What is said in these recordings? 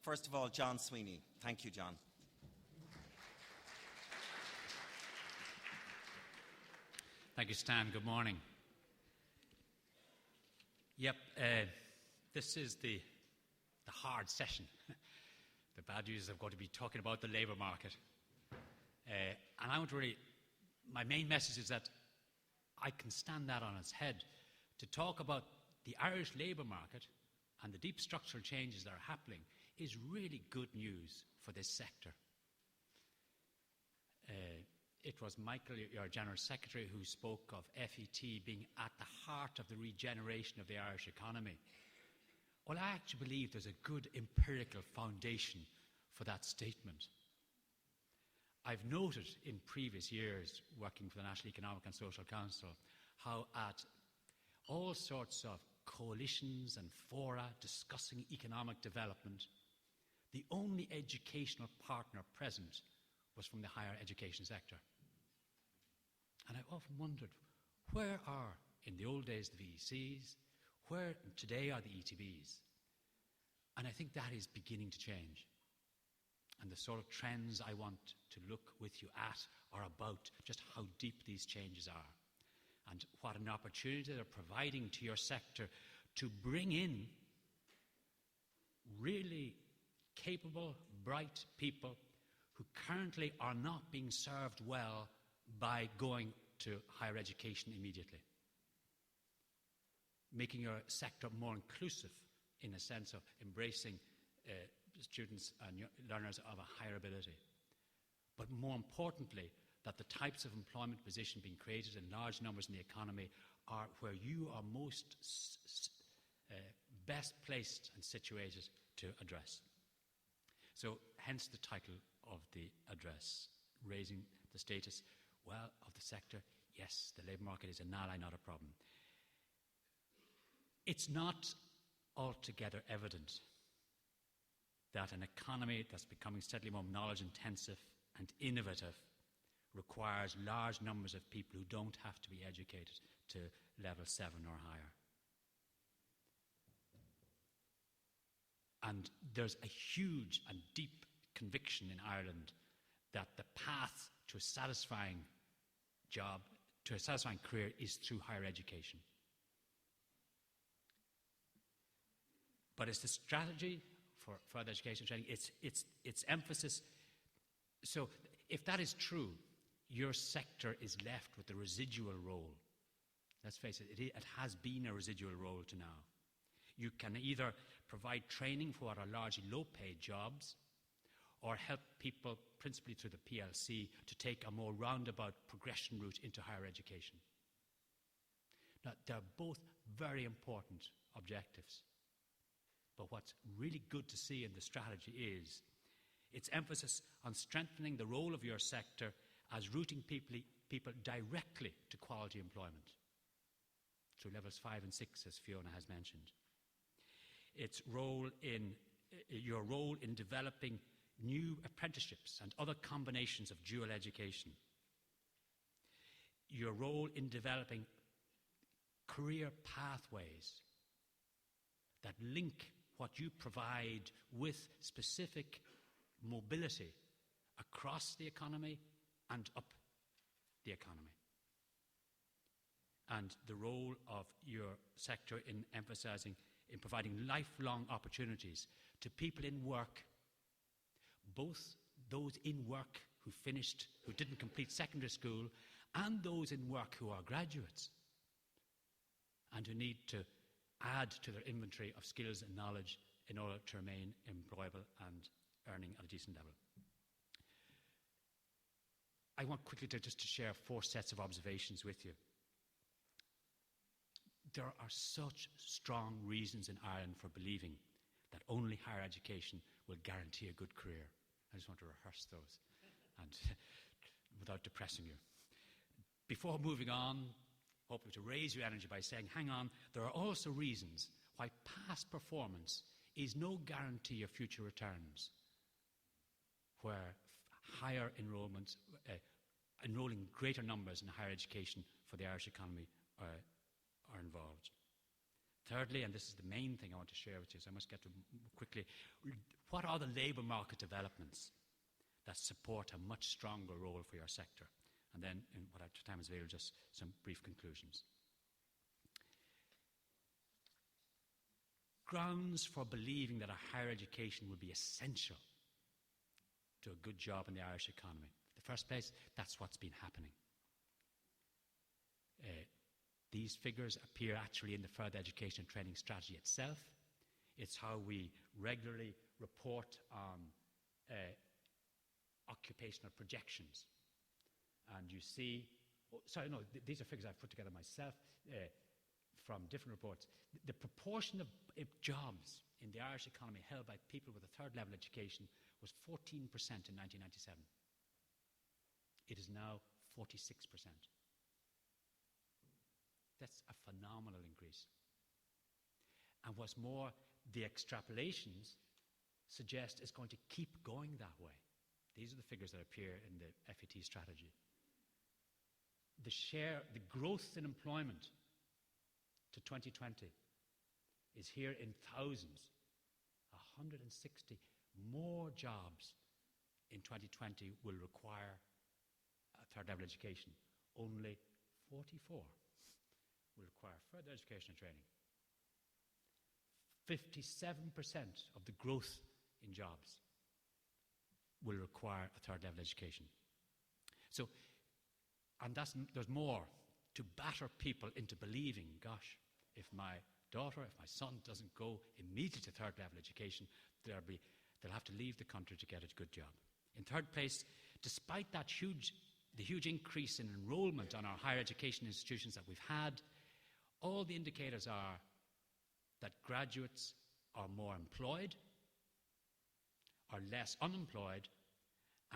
First of all, John Sweeney. Thank you, John. Thank you, Stan. Good morning. Yep, this is the hard session. The bad news is I'm going to be talking about the labour market. And I want to my main message is that I can stand that on its head. To talk about the Irish labour market and the deep structural changes that are happening is really good news for this sector. It was Michael, your General Secretary, who spoke of FET being at the heart of the regeneration of the Irish economy. Well, I actually believe there's a good empirical foundation for that statement. I've noted in previous years, working for the National Economic and Social Council, how at all sorts of coalitions and fora discussing economic development, the only educational partner present was from the higher education sector. And I've often wondered, where are, in the old days, the VECs, where today are the ETBs? And I think that is beginning to change. And the sort of trends I want to look with you at are about just how deep these changes are and what an opportunity they're providing to your sector to bring in really capable, bright people who currently are not being served well by going to higher education immediately. Making your sector more inclusive in a sense of embracing students and learners of a higher ability. But more importantly, that the types of employment position being created in large numbers in the economy are where you are most best placed and situated to address. So hence the title of the address, raising the status, well, of the sector. Yes, the labour market is an ally, not a problem. It's not altogether evident that an economy that's becoming steadily more knowledge-intensive and innovative requires large numbers of people who don't have to be educated to level 7 or higher. And there's a huge and deep conviction in Ireland that the path to a satisfying job, to a satisfying career, is through higher education. But it's the strategy for further education training, its emphasis. So if that is true, your sector is left with the residual role. Let's face it, it has been a residual role to now. You can either provide training for what are largely low-paid jobs or help people, principally through the PLC, to take a more roundabout progression route into higher education. Now, they're both very important objectives. But what's really good to see in the strategy is its emphasis on strengthening the role of your sector as routing people directly to quality employment through levels 5 and 6, as Fiona has mentioned. Its role in your role in developing new apprenticeships and other combinations of dual education. Your role in developing career pathways that link what you provide with specific mobility across the economy and up the economy. And the role of your sector in providing lifelong opportunities to people in work, both those in work who didn't complete secondary school, and those in work who are graduates and who need to add to their inventory of skills and knowledge in order to remain employable and earning at a decent level. I want quickly to share 4 sets of observations with you. There are such strong reasons in Ireland for believing that only higher education will guarantee a good career. I just want to rehearse those and without depressing you. Before moving on, hoping to raise your energy by saying, hang on, there are also reasons why past performance is no guarantee of future returns, where higher enrolments, enrolling greater numbers in higher education for the Irish economy are involved. Thirdly, and this is the main thing I want to share with you, so I must get to quickly, what are the labour market developments that support a much stronger role for your sector? And then, in what time is available, just some brief conclusions. Grounds for believing that a higher education will be essential to a good job in the Irish economy. In the first place, that's what's been happening. These figures appear actually in the further education and training strategy itself. It's how we regularly report on occupational projections. And you see, these are figures I've put together myself from different reports. The proportion of jobs in the Irish economy held by people with a third level education was 14% in 1997. It is now 46%. That's a phenomenal increase. And what's more, the extrapolations suggest it's going to keep going that way. These are the figures that appear in the FET strategy. The growth in employment to 2020 is here in thousands. 160 more jobs in 2020 will require a third level education. Only 44 will require further education and training. 57% of the growth in jobs will require a third level education. So, and there's more to batter people into believing, gosh, if my daughter, if my son doesn't go immediately to third level education, they'll have to leave the country to get a good job. In third place, despite the huge increase in enrolment on our higher education institutions that we've had, all the indicators are that graduates are more employed, are less unemployed,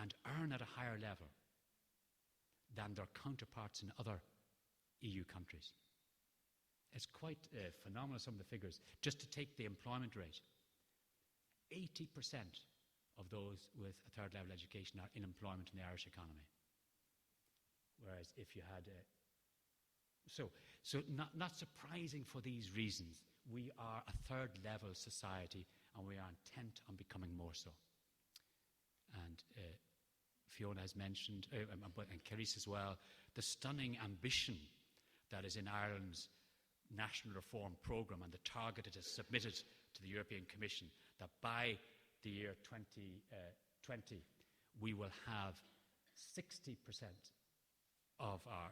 and earn at a higher level than their counterparts in other EU countries. It's quite phenomenal, some of the figures. Just to take the employment rate, 80% of those with a third level education are in employment in the Irish economy. Whereas if you had not surprising for these reasons, we are a third level society and we are intent on becoming more so. And Fiona has mentioned, and Carice as well, the stunning ambition that is in Ireland's National Reform Programme and the target it has submitted to the European Commission, that by the year 2020 we will have 60% of our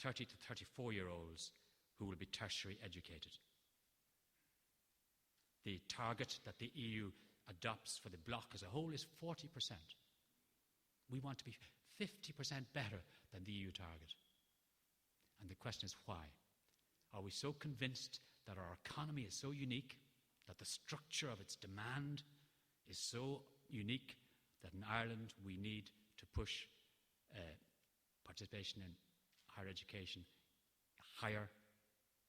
30 to 34-year-olds who will be tertiary educated. The target that the EU adopts for the bloc as a whole is 40%. We want to be 50% better than the EU target. And the question is why? Are we so convinced that our economy is so unique, that the structure of its demand is so unique, that in Ireland we need to push participation in higher education higher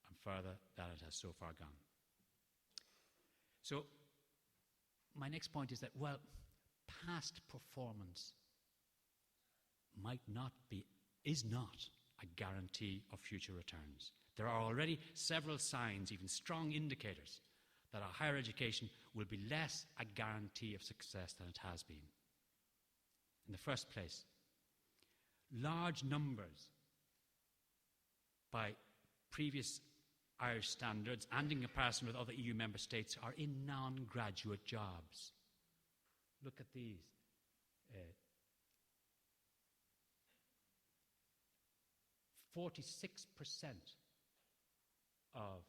and further than it has so far gone? So my next point is that, well, past performance is not a guarantee of future returns. There are already several signs, even strong indicators, that our higher education will be less a guarantee of success than it has been. In the first place, large numbers by previous Irish standards and in comparison with other EU member states are in non-graduate jobs. Look at these. 46% of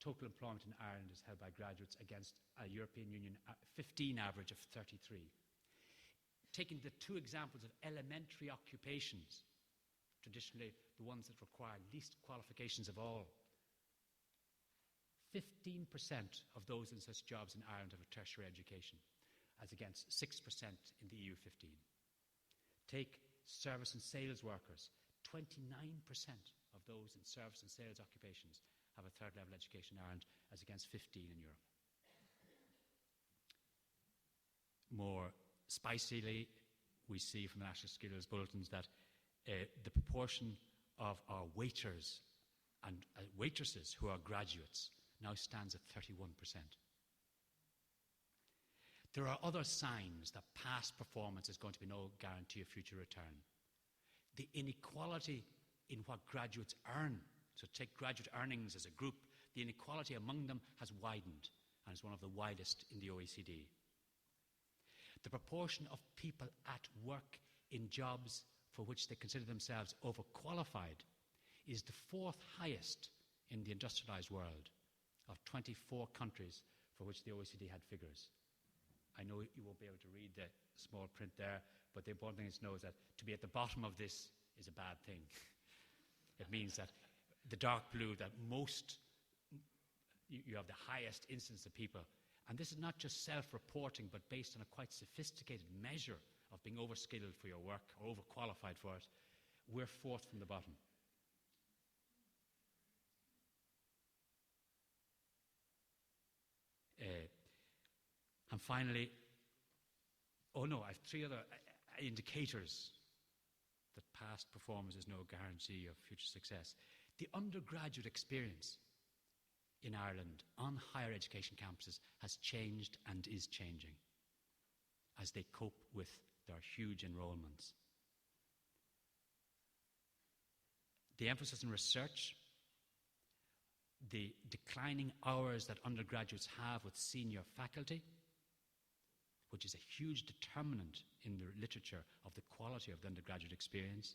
total employment in Ireland is held by graduates against a European Union 15 average of 33. Taking the two examples of elementary occupations, traditionally the ones that require least qualifications of all, 15% of those in such jobs in Ireland have a tertiary education, as against 6% in the EU 15. Take service and sales workers, 29% of those in service and sales occupations have a third level education in Ireland, as against 15 in Europe. More spicily, we see from the National Skills Bulletins that the proportion of our waiters and waitresses who are graduates now stands at 31%. There are other signs that past performance is going to be no guarantee of future return. The inequality in what graduates earn, so take graduate earnings as a group, the inequality among them has widened and is one of the widest in the OECD. The proportion of people at work in jobs for which they consider themselves overqualified is the fourth highest in the industrialized world of 24 countries for which the OECD had figures. I know you won't be able to read the small print there, but the important thing is to know is that to be at the bottom of this is a bad thing. It means that the dark blue, that you have the highest instance of people. And this is not just self-reporting, but based on a quite sophisticated measure of being overskilled for your work or overqualified for it. We're fourth from the bottom. And finally, I have three other indicators that past performance is no guarantee of future success. The undergraduate experience in Ireland on higher education campuses has changed and is changing as they cope with their huge enrolments. The emphasis on research, the declining hours that undergraduates have with senior faculty, which is a huge determinant in the literature of the quality of the undergraduate experience,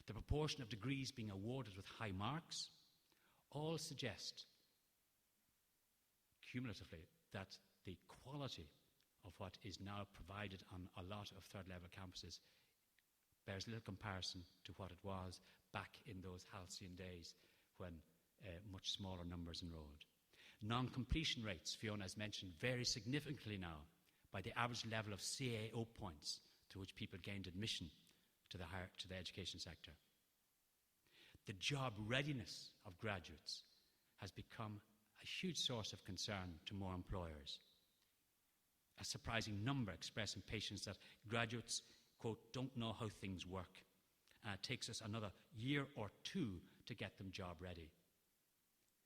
the proportion of degrees being awarded with high marks, all suggest cumulatively that the quality of what is now provided on a lot of third-level campuses bears little comparison to what it was back in those halcyon days when much smaller numbers enrolled. Non-completion rates, Fiona has mentioned, vary significantly now by the average level of CAO points to which people gained admission to the education sector. The job readiness of graduates has become a huge source of concern to more employers. A surprising number express impatience that graduates, quote, don't know how things work, and it takes us another year or two to get them job ready.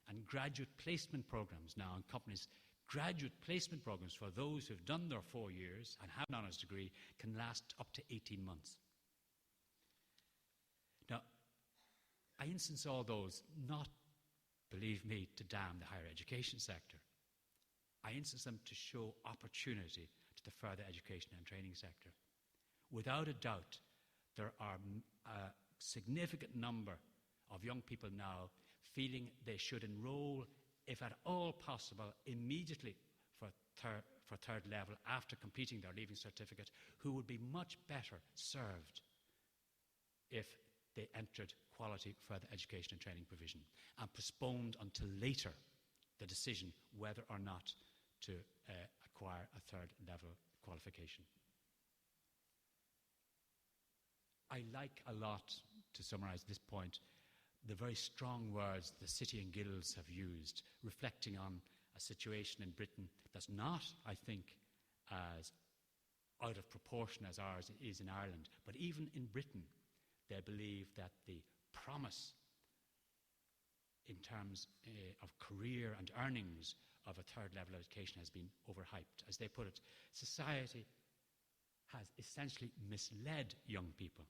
And graduate placement programs now in companies, graduate placement programs for those who've done their 4 years and have an honours degree can last up to 18 months. Now, I instance all those not, believe me, to damn the higher education sector. I instance them to show opportunity to the further education and training sector. Without a doubt, there are a significant number of young people now feeling they should enroll, if at all possible, immediately for third level after completing their leaving certificate, who would be much better served if they entered quality further education and training provision and postponed until later the decision whether or not to acquire a third level qualification. I like a lot, to summarise this point, the very strong words the City and Guilds have used, reflecting on a situation in Britain that's not, I think, as out of proportion as ours is in Ireland. But even in Britain, they believe that the promise in terms of career and earnings of a third level education has been overhyped. As they put it, society has essentially misled young people.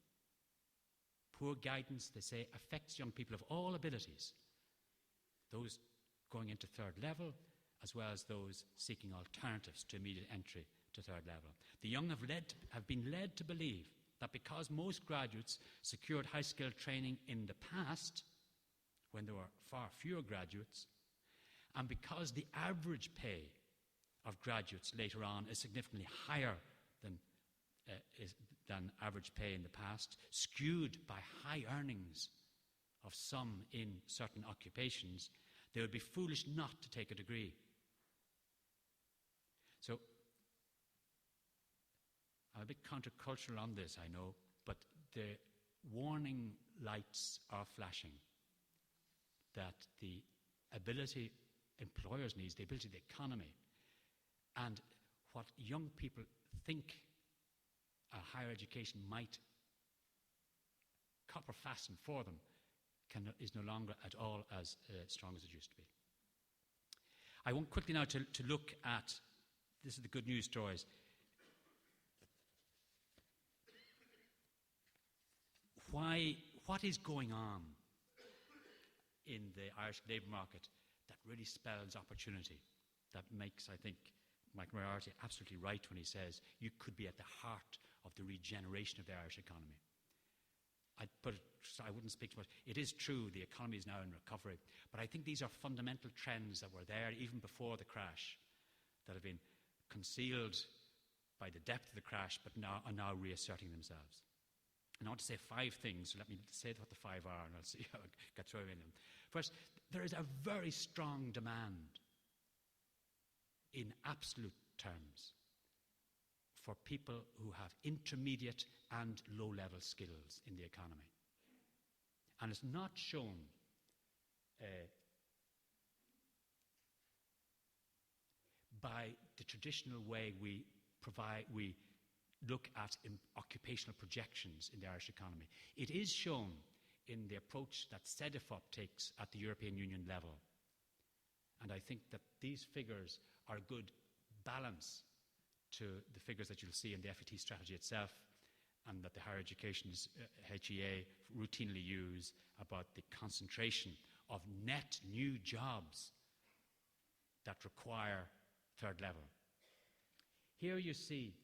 Poor guidance, they say, affects young people of all abilities, those going into third level, as well as those seeking alternatives to immediate entry to third level. The young have been led to believe that because most graduates secured high-skilled training in the past, when there were far fewer graduates, and because the average pay of graduates later on is significantly higher than average pay in the past, skewed by high earnings of some in certain occupations, they would be foolish not to take a degree. So, I'm a bit countercultural on this, I know, but the warning lights are flashing that the ability employers need, the ability of the economy, and what young people think a higher education might copper fasten for them is no longer at all as strong as it used to be. I want quickly now to look at, this is the good news stories. What is going on in the Irish labour market that really spells opportunity, that makes, I think, Mike Moriarty absolutely right when he says you could be at the heart of the regeneration of the Irish economy. I wouldn't speak too much. It is true the economy is now in recovery, but I think these are fundamental trends that were there even before the crash, that have been concealed by the depth of the crash, but are now reasserting themselves. And I want to say 5 things, so let me say what the 5 are, and I'll see how I get through in them. First, there is a very strong demand in absolute terms for people who have intermediate and low-level skills in the economy. And it's not shown by the traditional way we look at occupational projections in the Irish economy. It is shown in the approach that CEDEFOP takes at the European Union level. And I think that these figures are a good balance to the figures that you'll see in the FET strategy itself, and that the higher education's HEA routinely use about the concentration of net new jobs that require third level. Here you see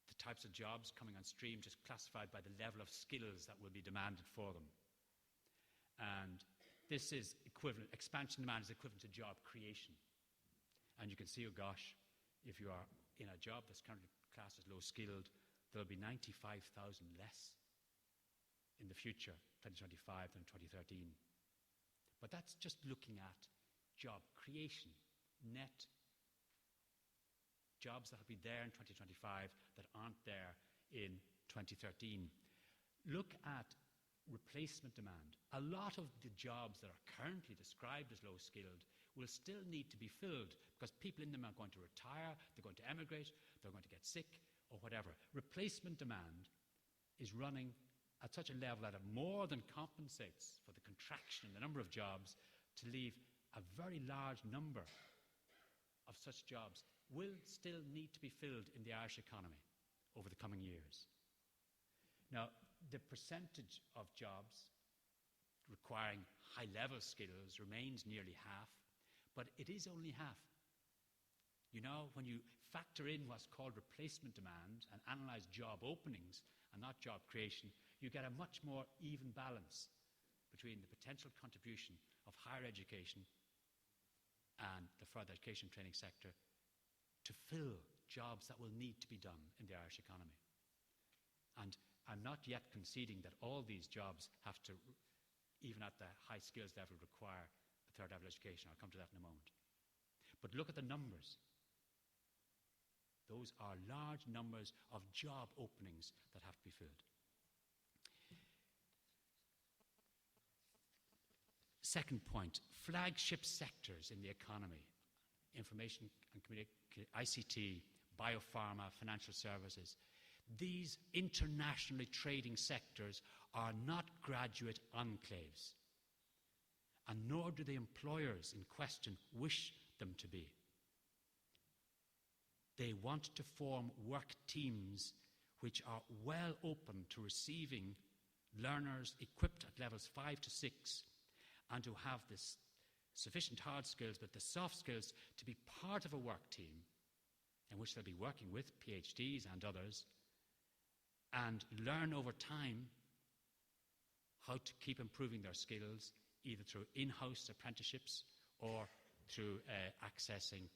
the types of jobs coming on stream, just classified by the level of skills that will be demanded for them. And this is equivalent, expansion demand is equivalent to job creation. And you can see, oh gosh, if you are in a job that's currently classed as low skilled, there'll be 95,000 less in the future, 2025 than 2013. But that's just looking at job creation, net jobs that will be there in 2025 that aren't there in 2013. Look at replacement demand. A lot of the jobs that are currently described as low skilled will still need to be filled because people in them are going to retire, they're going to emigrate, they're going to get sick or whatever. Replacement demand is running at such a level that it more than compensates for the contraction in the number of jobs to leave a very large number of such jobs will still need to be filled in the Irish economy over the coming years. Now, the percentage of jobs requiring high-level skills remains nearly half, but it is only half. You know, when you factor in what's called replacement demand and analyse job openings and not job creation, you get a much more even balance between the potential contribution of higher education and the further education training sector to fill jobs that will need to be done in the Irish economy. And I'm not yet conceding that all these jobs have to, even at the high skills level, require a third level education. I'll come to that in a moment. But look at the numbers. Those are large numbers of job openings that have to be filled. Second point, flagship sectors in the economy, information and ICT, biopharma, financial services. These internationally trading sectors are not graduate enclaves, and nor do the employers in question wish them to be. They want to form work teams which are well open to receiving learners equipped at levels 5 to 6 and to have this sufficient hard skills but the soft skills to be part of a work team in which they'll be working with PhDs and others and learn over time how to keep improving their skills, either through in-house apprenticeships or through accessing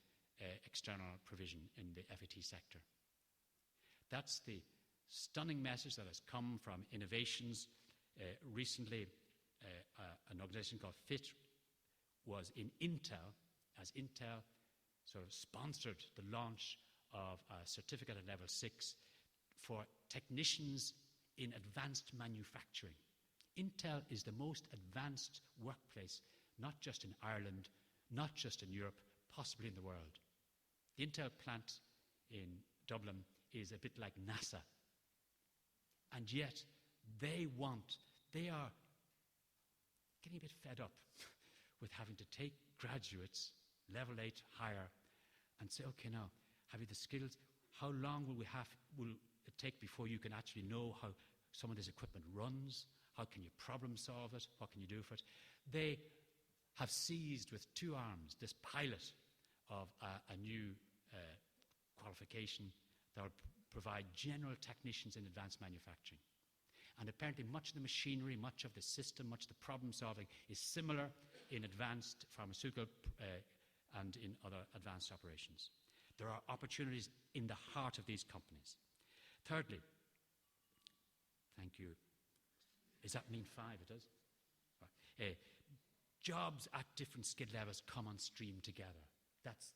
external provision in the FET sector. That's the stunning message that has come from innovations. Recently, an organization called FIT was in Intel, as Intel sort of sponsored the launch of a certificate at level 6 for technicians in advanced manufacturing. Intel is the most advanced workplace, not just in Ireland, not just in Europe, possibly in the world. The Intel plant in Dublin is a bit like NASA. And yet, they are getting a bit fed up with having to take graduates, level 8 higher, and say, okay, now, have you the skills? How long will it take before you can actually know how some of this equipment runs? How can you problem solve it? What can you do for it? They have seized with two arms this pilot of a new qualification that will provide general technicians in advanced manufacturing. And apparently much of the machinery, much of the system, much of the problem solving is similar in advanced pharmaceutical and in other advanced operations. There are opportunities in the heart of these companies. Thirdly, thank you. Does that mean 5? It does? Right. Jobs at different skill levels come on stream together. That's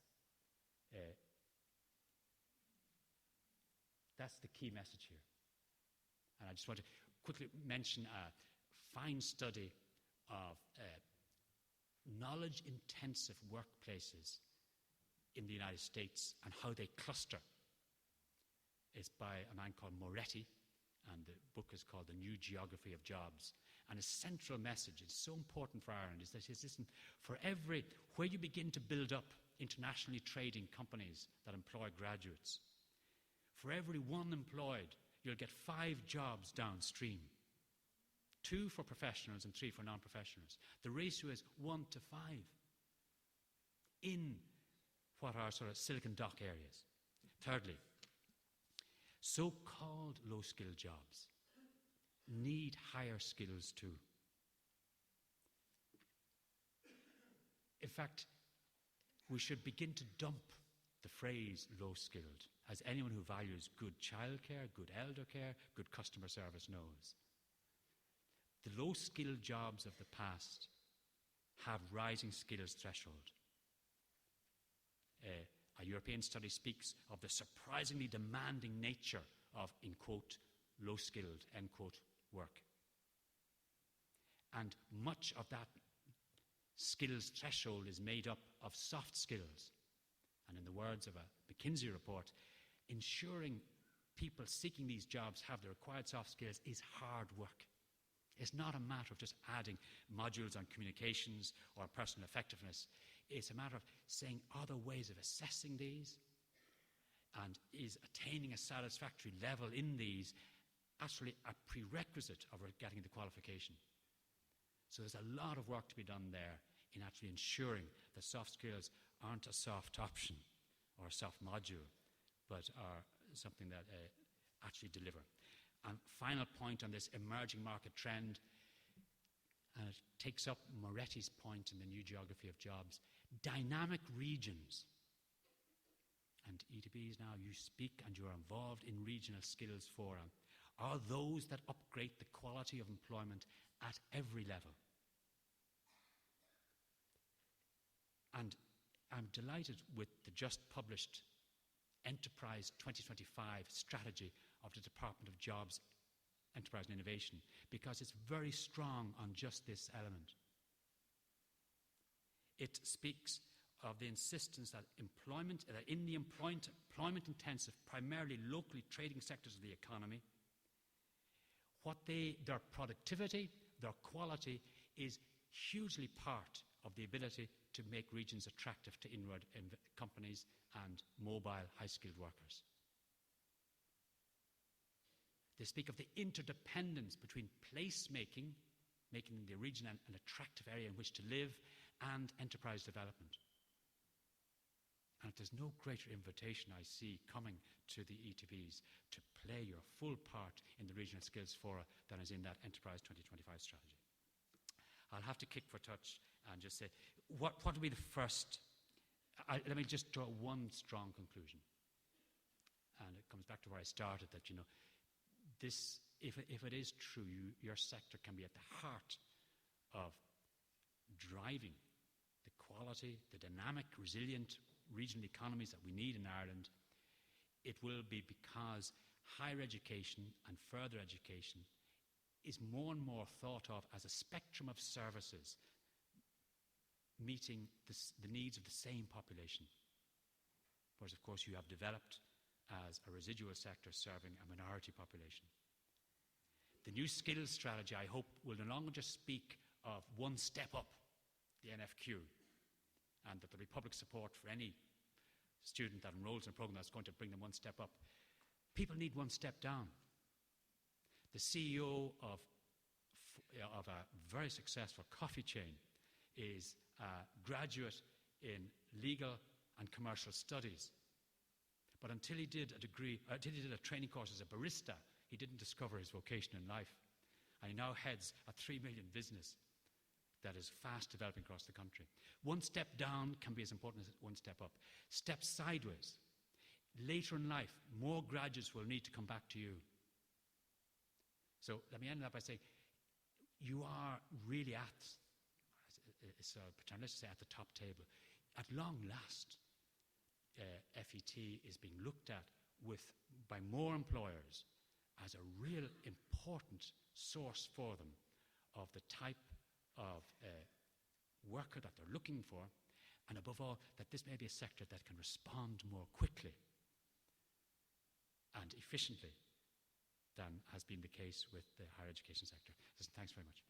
the key message here. And I just want to quickly mention a fine study of knowledge-intensive workplaces in the United States and how they cluster. It's by a man called Moretti, and the book is called The New Geography of Jobs. And a central message, it's so important for Ireland, is that listen, where you begin to build up internationally trading companies that employ graduates, for every one employed, you'll get 5 jobs downstream. 2 for professionals and 3 for non-professionals. The ratio is 1 to 5 in what are sort of Silicon Dock areas. Thirdly, so-called low-skill jobs need higher skills too. In fact, we should begin to dump the phrase low-skilled, as anyone who values good childcare, good elder care, good customer service knows. The low-skilled jobs of the past have rising skills threshold. A European study speaks of the surprisingly demanding nature of, in quote, low-skilled, end quote, work. And much of that skills threshold is made up of soft skills. And in the words of a McKinsey report, ensuring people seeking these jobs have the required soft skills is hard work. It's not a matter of just adding modules on communications or personal effectiveness. It's a matter of saying, are there ways of assessing these? And is attaining a satisfactory level in these actually a prerequisite of getting the qualification? So there's a lot of work to be done there in actually ensuring that soft skills aren't a soft option or a soft module, but are something that actually deliver. And final point on this emerging market trend, and it takes up Moretti's point in The New Geography of Jobs, dynamic regions. And ETBs now, you speak and you're involved in regional skills forum, are those that upgrade the quality of employment at every level. And I'm delighted with the just published Enterprise 2025 strategy of the Department of Jobs, Enterprise and Innovation, because it's very strong on just this element. It speaks of the insistence that in the employment-intensive, primarily locally trading sectors of the economy, their productivity, their quality is hugely part of the ability to make regions attractive to inward companies and mobile, high-skilled workers. They speak of the interdependence between placemaking, making the region an attractive area in which to live, and enterprise development. And there's no greater invitation I see coming to the ETBs to play your full part in the regional skills fora than is in that Enterprise 2025 strategy. I'll have to kick for touch and just say, what will be the first? Let me just draw one strong conclusion. And it comes back to where I started, that, this, if it is true, your sector can be at the heart of driving the quality, the dynamic, resilient regional economies that we need in Ireland, it will be because higher education and further education is more and more thought of as a spectrum of services meeting the needs of the same population. Whereas, of course, you have developed as a residual sector serving a minority population. The new skills strategy, I hope, will no longer just speak of one step up, the NFQ, and that there'll be public support for any student that enrolls in a program that's going to bring them one step up. People need one step down. The CEO of a very successful coffee chain is a graduate in legal and commercial studies. But until he did a training course as a barista, he didn't discover his vocation in life. And he now heads a 3 million business that is fast developing across the country. One step down can be as important as one step up. Step sideways. Later in life, more graduates will need to come back to you. So let me end up by saying, you are really at the top table. At long last, FET is being looked at by more employers as a real important source for them of the type of worker that they're looking for, and above all, that this may be a sector that can respond more quickly and efficiently than has been the case with the higher education sector. Listen, thanks very much.